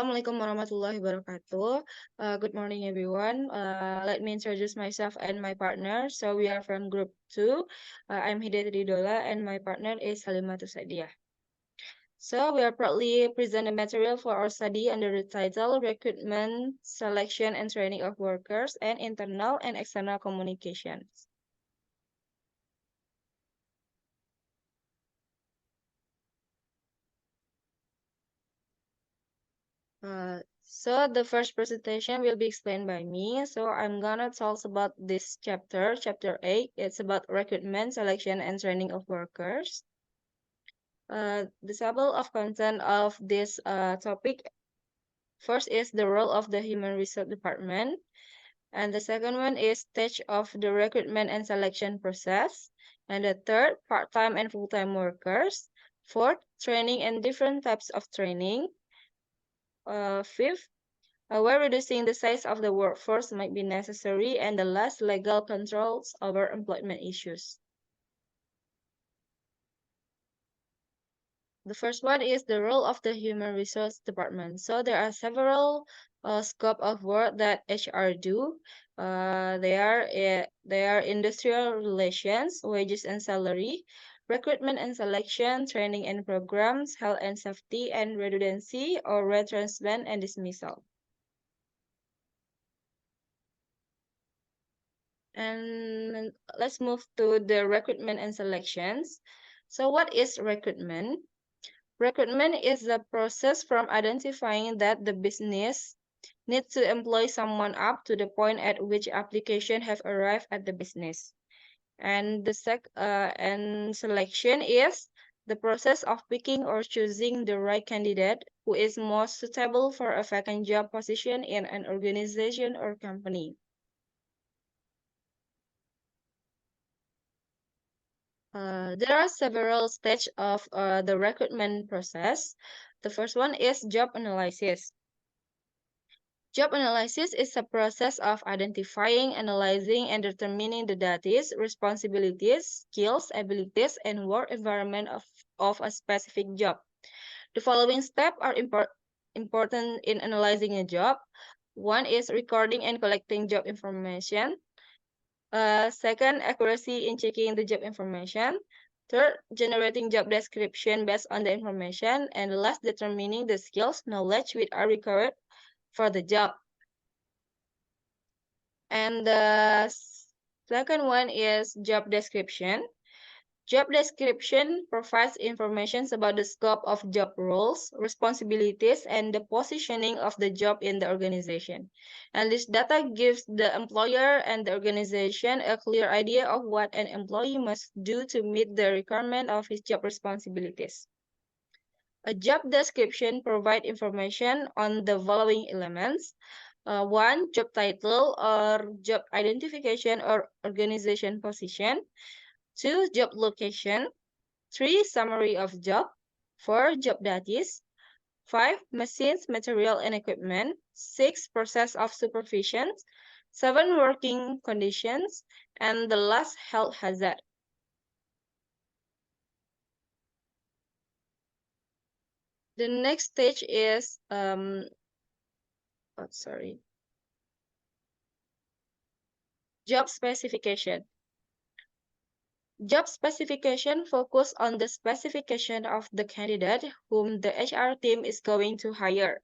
Assalamualaikum warahmatullahi wabarakatuh. Good morning, everyone. Let me introduce myself and my partner. So we are from Group 2. I'm Hidayat Ridola, and my partner is Halimatul Sadiah. So we are proudly present the material for our study under the title Recruitment, Selection, and Training of Workers, and Internal and External Communications. So the first presentation will be explained by me. So I'm gonna talk about this chapter 8. It's about recruitment, selection, and training of workers. The table of content of this topic, first is the role of the human resource department, and the second one is stage of the recruitment and selection process, and the third, part-time and full-time workers, fourth, training and different types of training, fifth, where reducing the size of the workforce might be necessary, and the last, legal controls over employment issues. The first one is the role of the human resource department. So there are several scope of work that HR do. They are industrial relations, wages and salary, recruitment and selection, training and programs, health and safety, and redundancy or retrenchment and dismissal. And let's move to the recruitment and selections. So what is recruitment? Recruitment is the process from identifying that the business needs to employ someone up to the point at which application have arrived at the business. And and selection is the process of picking or choosing the right candidate who is most suitable for a vacant job position in an organization or company. There are several stages of the recruitment process. The first one is job analysis. Job analysis is a process of identifying, analyzing, and determining the duties, responsibilities, skills, abilities, and work environment of a specific job. The following steps are important in analyzing a job. One is recording and collecting job information. Second, accuracy in checking the job information. Third, generating job description based on the information. And last, determining the skills, knowledge which are required for the job. And the second one is job description. Job description provides information about the scope of job roles, responsibilities, and the positioning of the job in the organization. And this data gives the employer and the organization a clear idea of what an employee must do to meet the requirement of his job responsibilities. A job description provides information on the following elements. One, job title or job identification or organization position. 2, job location. 3, summary of job. 4, job duties. 5, machines, material, and equipment. 6, process of supervision. 7, working conditions. And the last, health hazard. The next stage is, job specification. Job specification focus on the specification of the candidate whom the HR team is going to hire.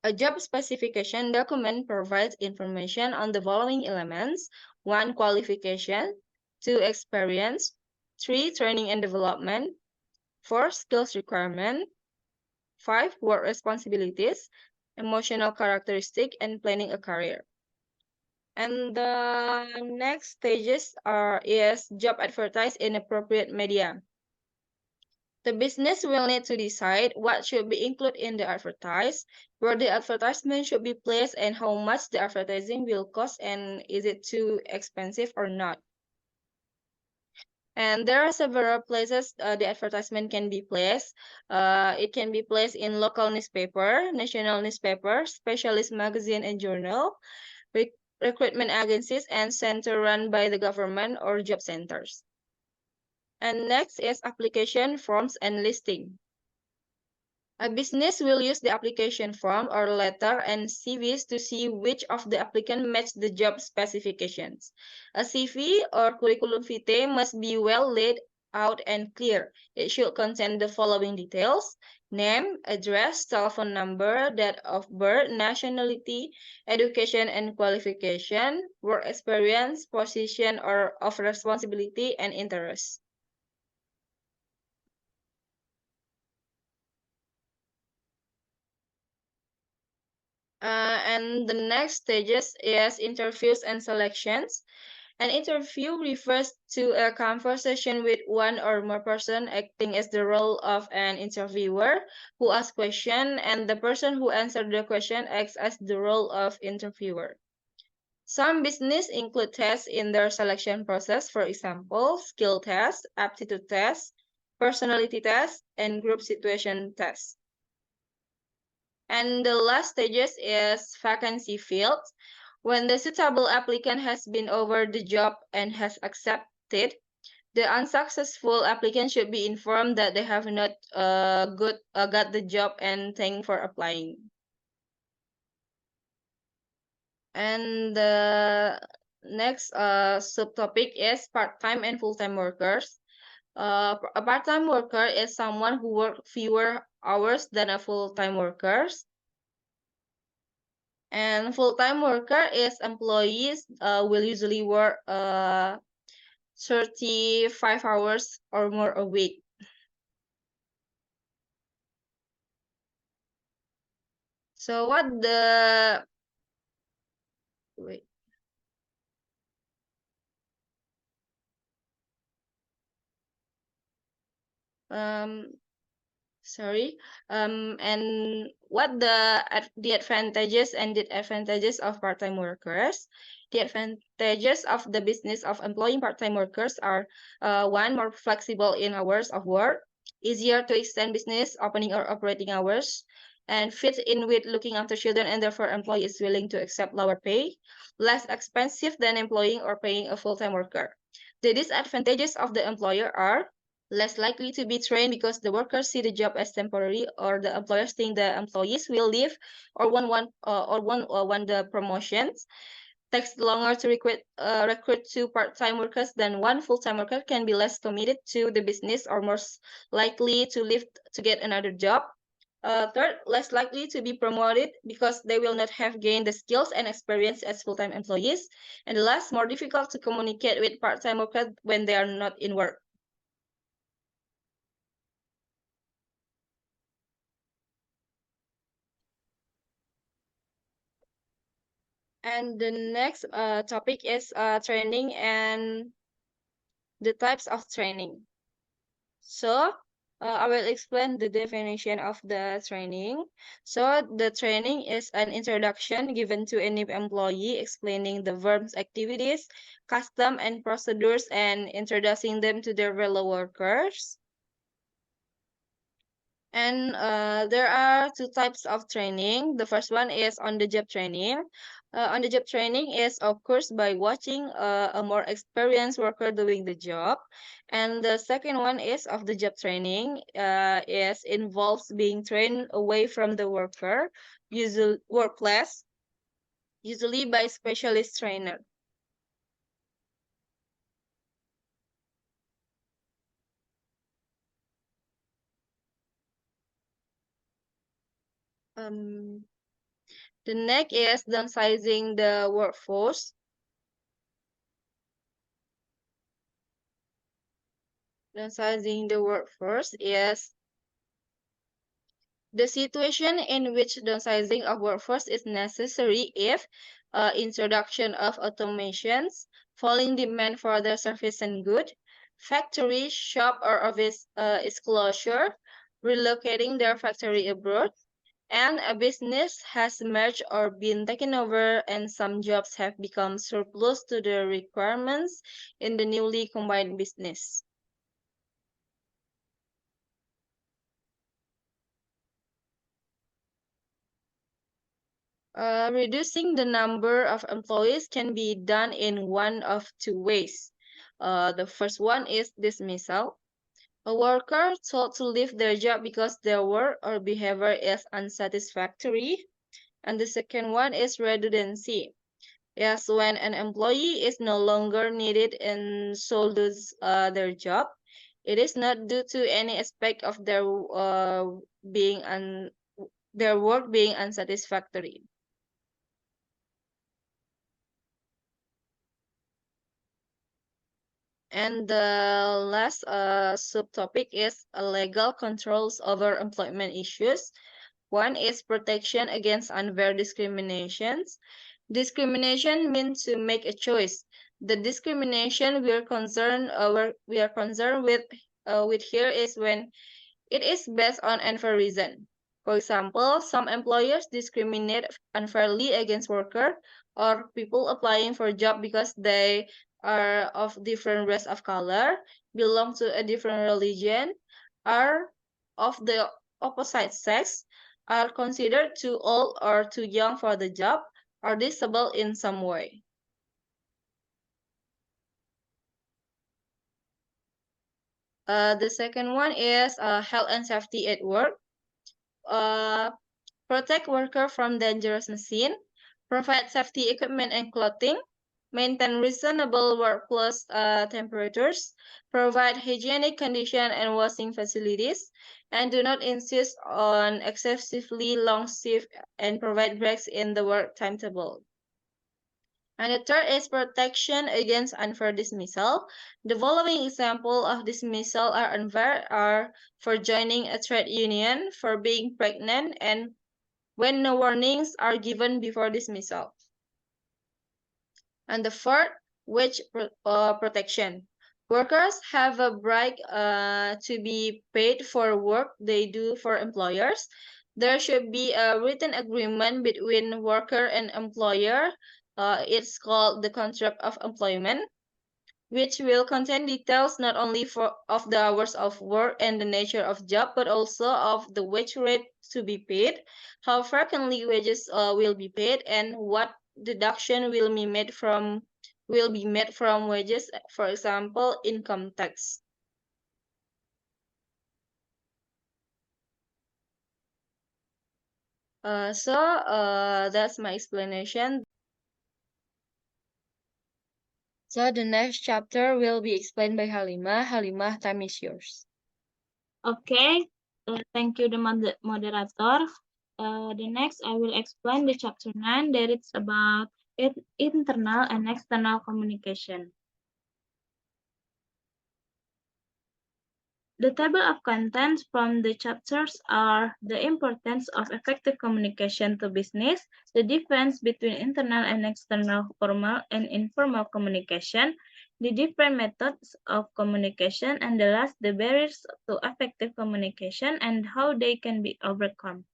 A job specification document provides information on the following elements. 1, qualification. 2, experience. 3, training and development. 4, skills requirement. 5, work responsibilities, emotional characteristic, and planning a career. And the next stages is job advertised in appropriate media. The business will need to decide what should be included in the advertise, where the advertisement should be placed, and how much the advertising will cost, and is it too expensive or not. And there are several places the advertisement can be placed. It can be placed in local newspaper, national newspaper, specialist magazine and journal, recruitment agencies, and center run by the government or job centers. And next is application forms and listing. A business will use the application form or letter and CVs to see which of the applicant match the job specifications. A CV or curriculum vitae must be well laid out and clear. It should contain the following details: name, address, telephone number, date of birth, nationality, education and qualification, work experience, position or of responsibility, and interest. And the next stages is interviews and selections. An interview refers to a conversation with one or more person acting as the role of an interviewer who asks question, and the person who answered the question acts as the role of interviewer. Some business include tests in their selection process, for example, skill tests, aptitude tests, personality tests, and group situation tests. And the last stages is vacancy field. When the suitable applicant has been over the job and has accepted, the unsuccessful applicant should be informed that they have not got the job and thank for applying. And the next subtopic is part-time and full-time workers. A part-time worker is someone who works fewer hours than a full-time worker. And full-time worker is employees will usually work 35 hours or more a week. So what the wait. Sorry. And what the advantages and disadvantages of part-time workers? The advantages of the business of employing part-time workers are one, more flexible in hours of work, easier to extend business opening or operating hours, and fit in with looking after children, and therefore employee is willing to accept lower pay, less expensive than employing or paying a full-time worker. The disadvantages of the employer are less likely to be trained because the workers see the job as temporary, or the employers think the employees will leave or want the promotions. Takes longer to recruit two part-time workers than one full-time worker, can be less committed to the business or more likely to leave to get another job. Third, less likely to be promoted because they will not have gained the skills and experience as full-time employees. And last, more difficult to communicate with part-time workers when they are not in work. And the next topic is training and the types of training. So I will explain the definition of the training. So the training is an introduction given to any employee explaining the firm's activities, custom and procedures, and introducing them to their fellow workers. And there are two types of training. The first one is on-the-job training. On-the-job training is, of course, by watching a more experienced worker doing the job. And the second one is off-the-job training. Is involves being trained away from the worker, usually workplace, usually by specialist trainer. Um, the next is downsizing the workforce. Downsizing the workforce is the situation in which downsizing of workforce is necessary if introduction of automations, falling demand for the service and good, factory, shop, or office is closure, relocating their factory abroad, and a business has merged or been taken over, and some jobs have become surplus to the requirements in the newly combined business. Reducing the number of employees can be done in one of two ways. The first one is dismissal. A worker told to leave their job because their work or behavior is unsatisfactory. And the second one is redundancy. Yes, when an employee is no longer needed and so lose their job, it is not due to any aspect of being their work being unsatisfactory. And the last subtopic is legal controls over employment issues. One is protection against unfair discriminations. Discrimination means to make a choice. The discrimination we are concerned with here is when it is based on unfair reason. For example, some employers discriminate unfairly against workers or people applying for a job because they are of different race of color, belong to a different religion, are of the opposite sex, are considered too old or too young for the job, or disabled in some way. The second one is health and safety at work. Uh, Protect worker from dangerous machine, provide safety equipment and clothing, maintain reasonable workplace temperatures, provide hygienic condition and washing facilities, and do not insist on excessively long shift and provide breaks in the work timetable. And the third is protection against unfair dismissal. The following example of dismissal are unfair are for joining a trade union, for being pregnant, and when no warnings are given before dismissal. And the fourth, protection. Workers have a right to be paid for work they do for employers. There should be a written agreement between worker and employer. It's called the contract of employment, which will contain details not only of the hours of work and the nature of job, but also of the wage rate to be paid, how frequently wages will be paid, and what deduction will be made from wages, for example, income tax. That's my explanation. So the next chapter will be explained by Halimah. Halimah, time is yours. Okay, thank you, the moderator. The next, I will explain the chapter 9 that it's about internal and external communication. The table of contents from the chapters are the importance of effective communication to business, the difference between internal and external formal and informal communication, the different methods of communication, and the last, the barriers to effective communication and how they can be overcome.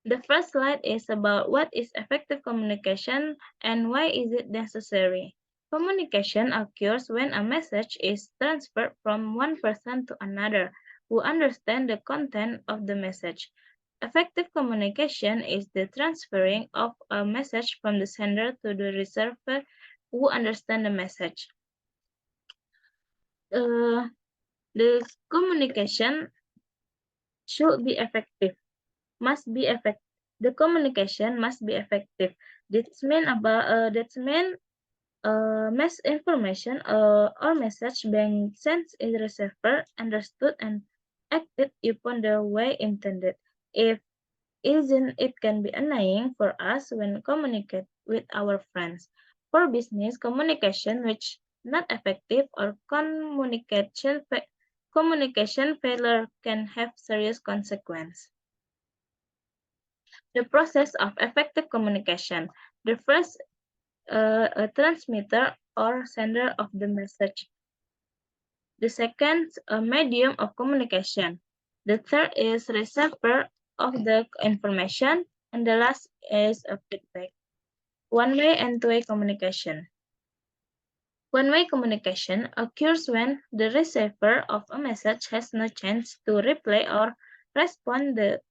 The first slide is about what is effective communication and why is it necessary. Communication occurs when a message is transferred from one person to another who understands the content of the message. Effective communication is the transferring of a message from the sender to the receiver who understands the message. The communication should be effective, must be effective. The communication must be effective. That's mean mass information or message being sent is receiver understood and acted upon the way intended. If isn't, it can be annoying for us when communicate with our friends. For business communication which not effective or communication failure can have serious consequences. The process of effective communication. The first, a transmitter or sender of the message. The second, a medium of communication. The third is receiver of the information. And the last is a feedback. One-way and two-way communication. One-way communication occurs when the receiver of a message has no chance to reply or respond to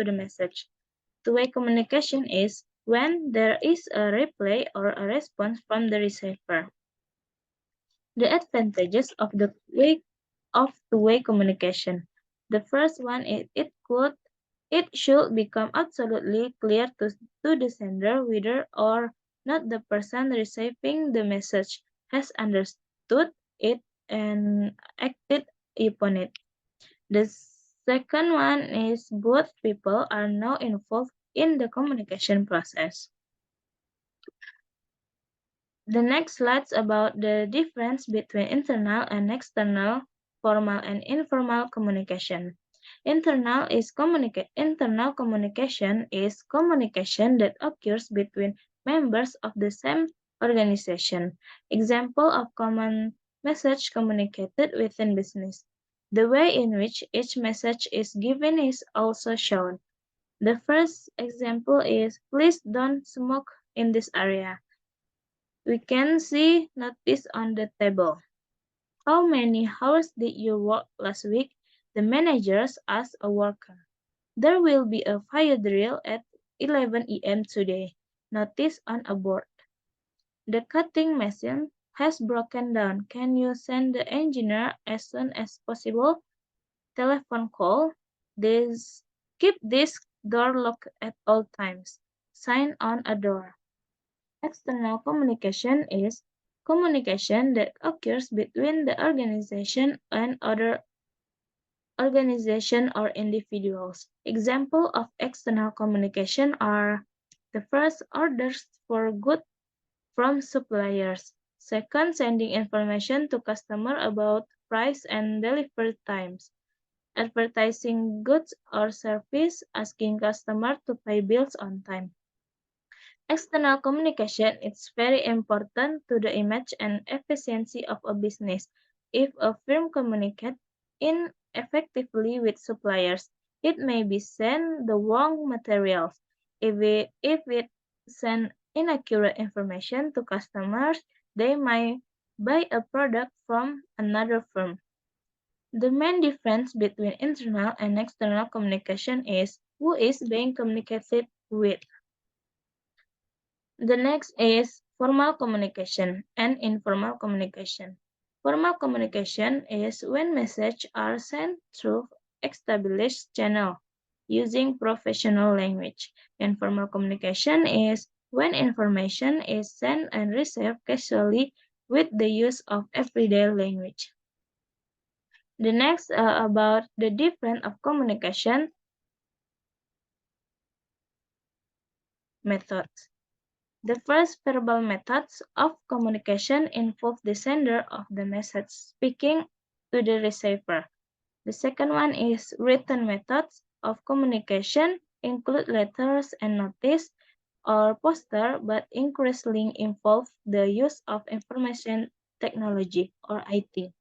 the message. Two-way communication is when there is a reply or a response from the receiver. The advantages of the two-way communication. The first one is it should become absolutely clear to the sender whether or not the person receiving the message has understood it and acted upon it. The second one is both people are now involved in the communication process. The next slide's about the difference between internal and external, formal and informal communication. Internal communication is communication that occurs between members of the same organization. Example of common message communicated within business. The way in which each message is given is also shown. The first example is please don't smoke in this area. We can see notice on the table. How many hours did you work last week? The managers asked a worker. There will be a fire drill at 11 a.m. today. Notice on a board. The cutting machine has broken down. Can you send the engineer as soon as possible? Telephone call. This keep this door locked at all times. Sign on a door. External communication is communication that occurs between the organization and other organization or individuals. Example of external communication are the first orders for goods from suppliers. Second, sending information to customer about price and delivery times. Advertising goods or service, asking customer to pay bills on time. External communication is very important to the image and efficiency of a business. If a firm communicates ineffectively with suppliers, it may be send the wrong materials. If it send inaccurate information to customers, they might buy a product from another firm. The main difference between internal and external communication is who is being communicated with. The next is formal communication and informal communication. Formal communication is when messages are sent through established channel using professional language. Informal communication is when information is sent and received casually with the use of everyday language. The next about the difference of communication methods. The first verbal methods of communication involve the sender of the message speaking to the receiver. The second one is written methods of communication include letters and notice or poster, but increasingly involve the use of information technology or IT.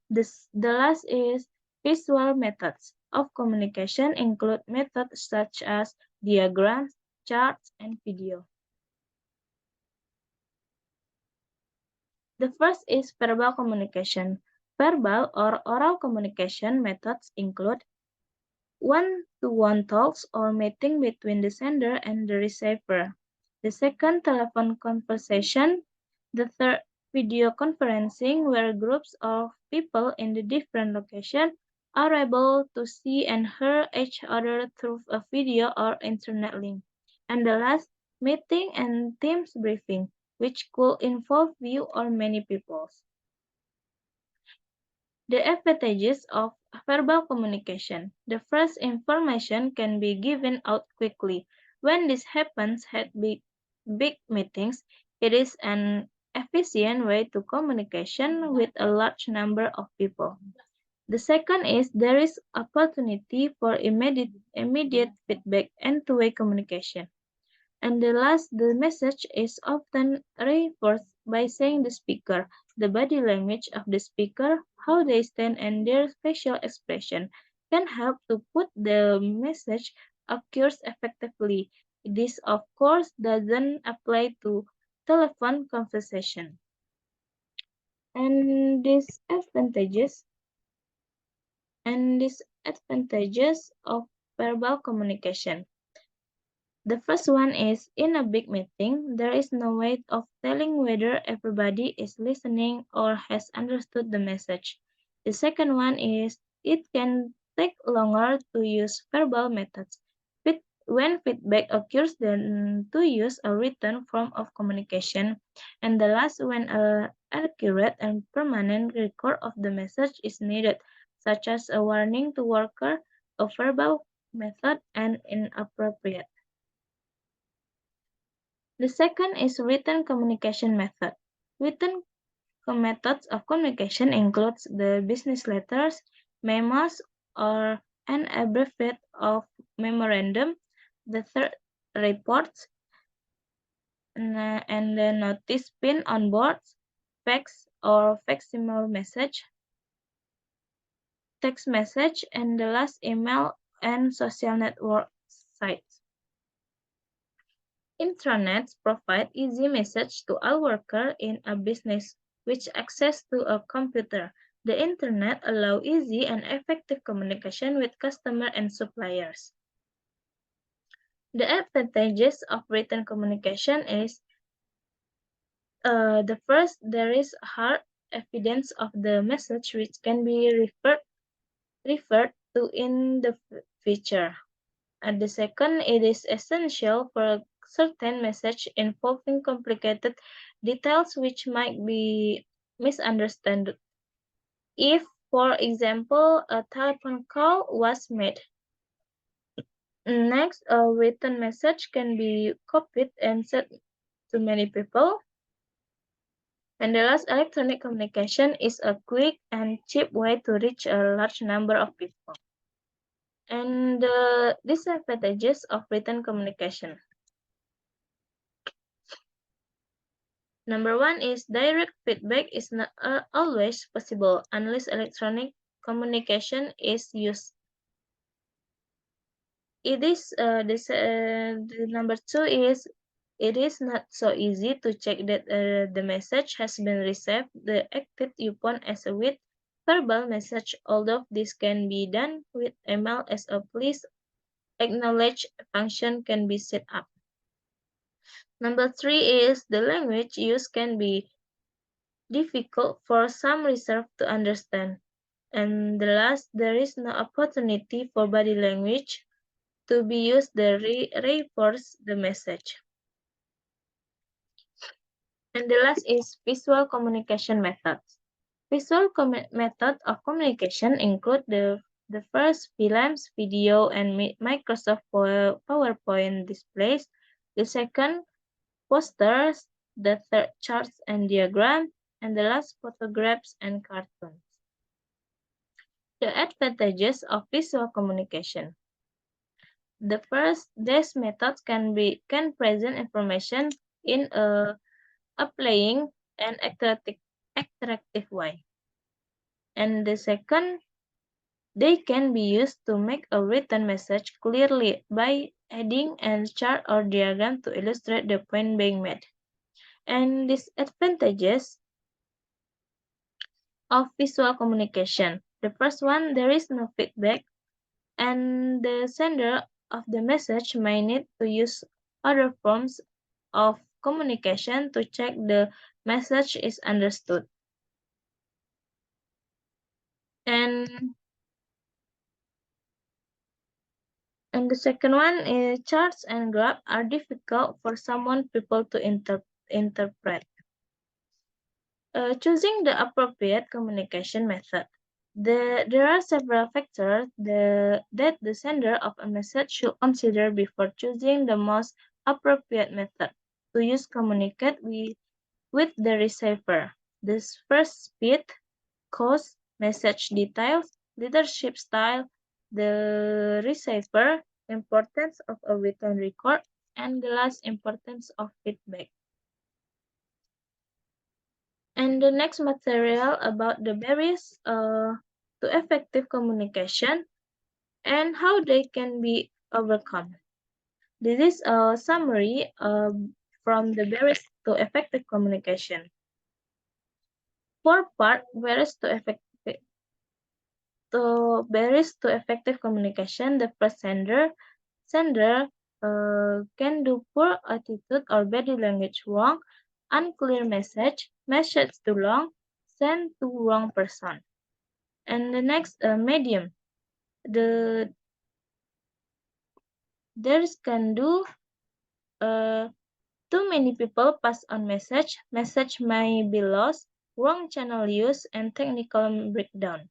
The last is visual methods of communication include methods such as diagrams, charts, and video. The first is verbal communication. Verbal or oral communication methods include one-to-one talks or meeting between the sender and the receiver. The second, telephone conversation. The third, video conferencing, where groups of people in the different locations are able to see and hear each other through a video or internet link. And the last, meeting and Teams briefing, which could involve few or many people. The advantages of verbal communication. The first, information can be given out quickly. When this happens at big meetings, it is an efficient way to communication with a large number of people. The second is there is opportunity for immediate feedback and two-way communication. And the last, the message is often reinforced by saying the speaker, the body language of the speaker, how they stand, and their facial expression can help to put the message across effectively. This, of course, doesn't apply to telephone conversation. And disadvantages of verbal communication. The first one is, in a big meeting, there is no way of telling whether everybody is listening or has understood the message. The second one is, it can take longer to use verbal methods. When feedback occurs, then to use a written form of communication. And the last, when an accurate and permanent record of the message is needed, such as a warning to worker, a verbal method, and inappropriate. The second is written communication method. Written methods of communication includes the business letters, memos, or an abbreviate of memorandum, the third reports, and the notice pin on boards, fax or facsimile message, text message, and the last email and social network sites. Intranets provide easy message to all workers in a business with access to a computer. The internet allows easy and effective communication with customers and suppliers. The advantages of written communication is the first, there is hard evidence of the message which can be referred to in the future. And the second, it is essential for a certain message involving complicated details which might be misunderstood. If, for example, a telephone call was made. Next, a written message can be copied and sent to many people. And the last, electronic communication is a quick and cheap way to reach a large number of people. And the disadvantages of written communication. Number one is direct feedback is not always possible unless electronic communication is used. The number two is it is not so easy to check that the message has been received the acted upon as a with verbal message, although this can be done with email as a please acknowledge function can be set up. Number three is the language used can be difficult for some reserve to understand. And the last, there is no opportunity for body language to be used to reinforce the message. And the last is visual communication methods. Visual method of communication include the first films, video, and Microsoft PowerPoint displays. The second, posters. The third, charts and diagrams. And the last, photographs and cartoons. The advantages of visual communication. The first, these methods can present information in a playing and attractive way. And the second, they can be used to make a written message clearly by adding a chart or diagram to illustrate the point being made. And disadvantages of visual communication. The first one, there is no feedback, and the sender of the message may need to use other forms of communication to check the message is understood. And the second one is charts and graphs are difficult for some people to interpret. Choosing the appropriate communication method. There are several factors that the sender of a message should consider before choosing the most appropriate method to use communicate with the receiver. This first, speed, cost, message details, leadership style, the receiver, importance of a written record, and the last, importance of feedback. And the next material about the barriers to effective communication and how they can be overcome. This is a summary from the barriers to effective communication. For part, barriers to effective communication, the first, sender can do poor attitude or body language wrong, unclear message too long, sent to wrong person. And the next medium, the there's can do too many people pass on message may be lost, wrong channel use, and technical breakdown.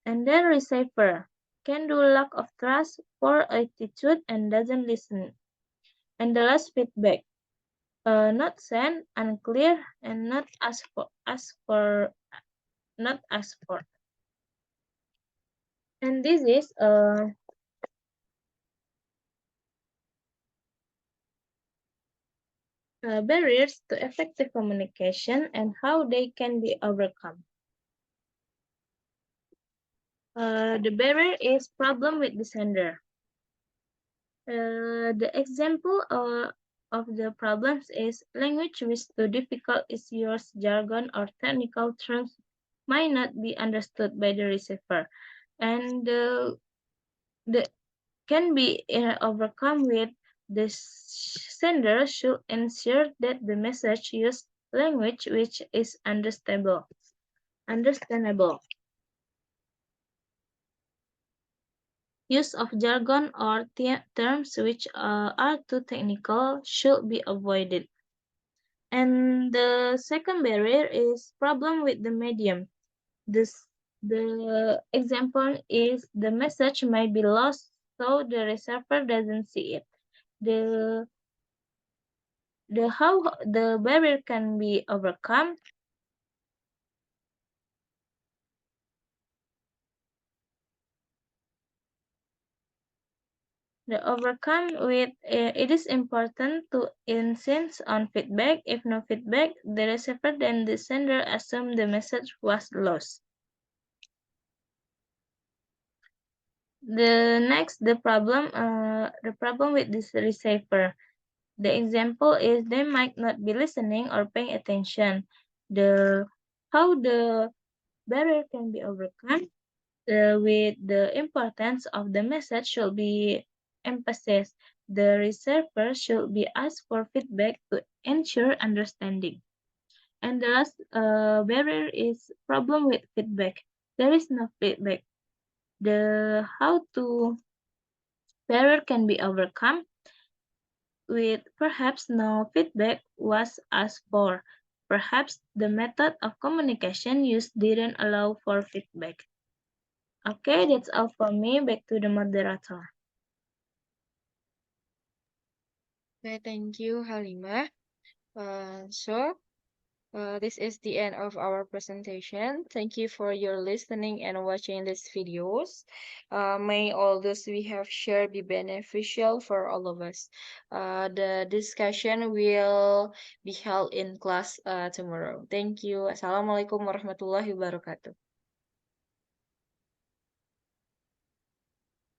And then receiver can do lack of trust, poor attitude, and doesn't listen. And the last feedback, not sent, unclear, and not asked for. And this is barriers to effective communication and how they can be overcome. The barrier is problem with the sender. The example of the problems is language with too difficult issues, jargon, or technical terms might not be understood by the receiver, and the can be overcome with the sender should ensure that the message use language which is understandable. Use of jargon or terms which are too technical should be avoided. And the second barrier is problem with the medium. The example is the message might be lost, so the receiver doesn't see it. The how the barrier can be overcome. It is important to insist on feedback. If no feedback, the receiver then the sender assume the message was lost. The problem with this receiver. The example is they might not be listening or paying attention. How the barrier can be overcome with the importance of the message should be emphasized. The receiver should be asked for feedback to ensure understanding. And the last barrier is problem with feedback. There is no feedback. The how to barrier can be overcome with perhaps no feedback was asked for. Perhaps the method of communication used didn't allow for feedback. Okay, that's all for me. Back to the moderator. Okay, thank you, Halimah. This is the end of our presentation. Thank you for your listening and watching these videos. May all those we have shared be beneficial for all of us. The discussion will be held in class tomorrow. Thank you. Assalamualaikum warahmatullahi wabarakatuh.